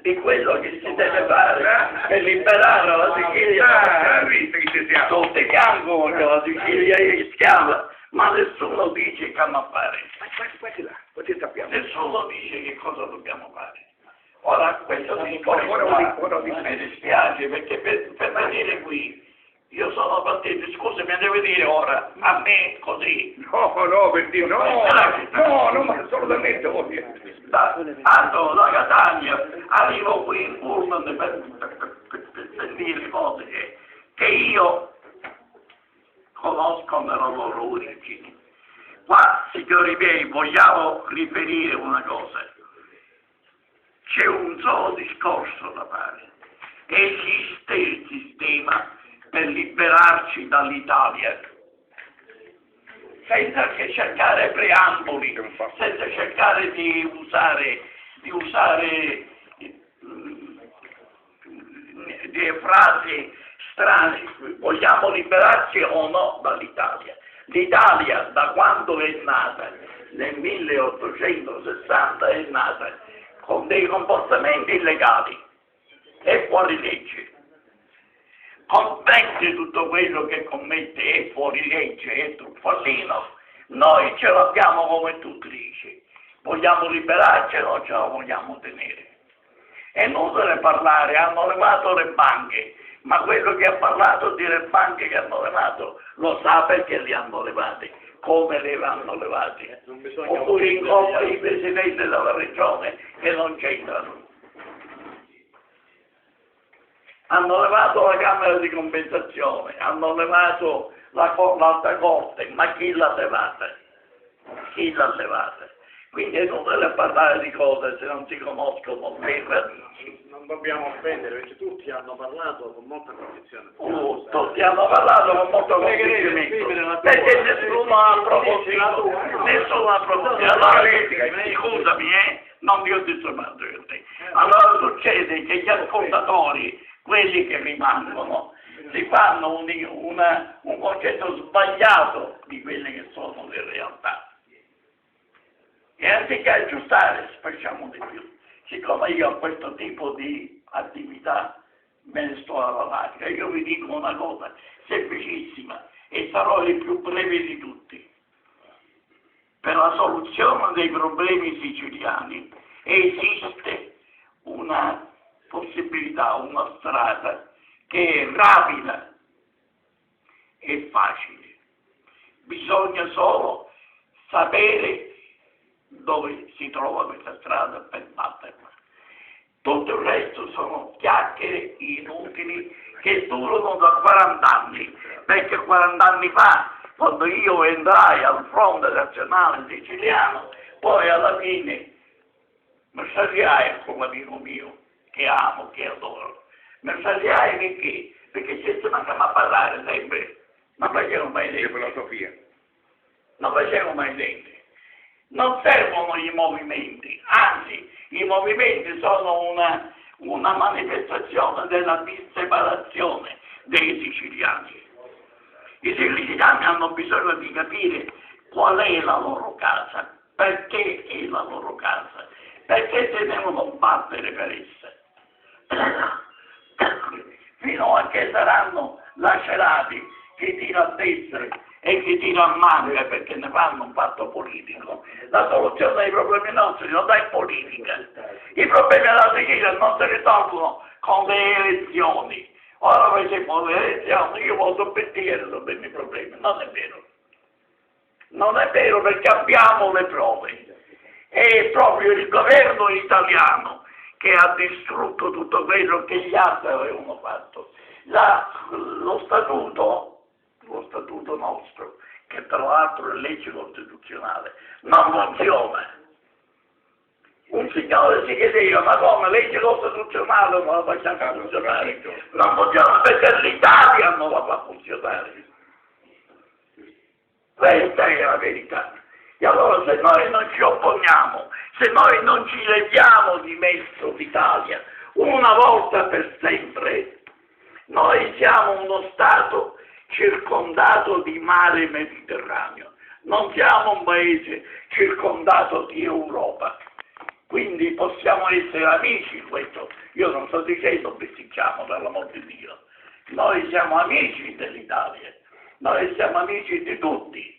di quello che si deve fare per liberare la Sicilia. Tutti piangono che la Sicilia è schiava, ma nessuno dice che come fare. Nessuno dice che cosa dobbiamo fare. Ora, questo discorso mi dispiace perché per venire qui io sono partito, scusa, mi deve dire ora, a me così. No, per dire no, ma assolutamente Ando da Catania, arrivo qui in Pullman per dire cose che io conosco nella loro origine. Qua, signori miei, vogliamo riferire una cosa. C'è un solo discorso da fare. Esiste il sistema per liberarci dall'Italia, senza che cercare preamboli, senza cercare di usare delle frasi strane. Vogliamo liberarci o no dall'Italia? L'Italia, da quando è nata, nel 1860, è nata con dei comportamenti illegali e fuori legge. Commette tutto quello che commette è fuori legge, è truffaldino. Noi ce l'abbiamo come tu dici. Vogliamo liberarci o non ce la vogliamo tenere? È inutile parlare, hanno levato le banche, ma quello che ha parlato delle banche che hanno levato lo sa perché li hanno levati, come le hanno levati. Oppure in colpa i presidenti della regione che non c'entrano. Hanno levato la Camera di Compensazione, hanno levato l'Alta Corte, ma chi l'ha levata? Chi l'ha levata? Quindi è inutile parlare di cose se non si conoscono le radici. Non dobbiamo offendere, perché tutti hanno parlato con molta convinzione. Tutti hanno parlato con molto convincimento, perché nessuno ha approfondito. Allora, scusami, non ti ho disturbato io te. Allora succede che gli ascoltatori, quelli che rimangono, si fanno un concetto sbagliato di quelle che sono le realtà. E anziché aggiustare, facciamo di più. Siccome io ho questo tipo di attività, me ne sto alla larga, io vi dico una cosa semplicissima e sarò il più breve di tutti. Per la soluzione dei problemi siciliani esiste una possibilità, una strada che è rapida e facile. Bisogna solo sapere dove si trova questa strada per batterla. Tutto il resto sono chiacchiere inutili che durano da 40 anni, perché 40 anni fa, quando io entrai al Fronte Nazionale Siciliano, poi alla fine mi saziai come amico mio, che amo, che adoro. Mi saziai perché? Perché ci stiamo a parlare sempre, non facevo mai niente. filosofia. Non facevo mai niente. Non servono i movimenti, anzi i movimenti sono una manifestazione della disseparazione dei siciliani. I siciliani hanno bisogno di capire qual è la loro casa, perché è la loro casa, perché si devono battere per essa, fino a che saranno lacerati chi tira a destra e chi tira a manca perché ne fanno un fatto politico. La soluzione dei problemi nostri non è politica. I problemi della Sicilia non si risolvono con le elezioni. Ora facciamo le elezioni, io voto per dire i miei problemi. Non è vero. Non è vero perché abbiamo le prove. È proprio il governo italiano che ha distrutto tutto quello che gli altri avevano fatto. Lo statuto nostro, che tra l'altro è legge costituzionale, non funziona. Un signore si chiedeva, ma come legge costituzionale non la facciamo funzionare? Non funziona perché l'Italia non la fa funzionare. Questa è la verità. E allora se noi non ci opponiamo, se noi non ci leviamo di mezzo l'Italia, una volta per sempre, noi siamo uno Stato circondato di mare Mediterraneo, non siamo un paese circondato di Europa, quindi possiamo essere amici in questo, Io non sto dicendo bisticciamo per l'amor di Dio. Noi siamo amici dell'Italia, noi siamo amici di tutti.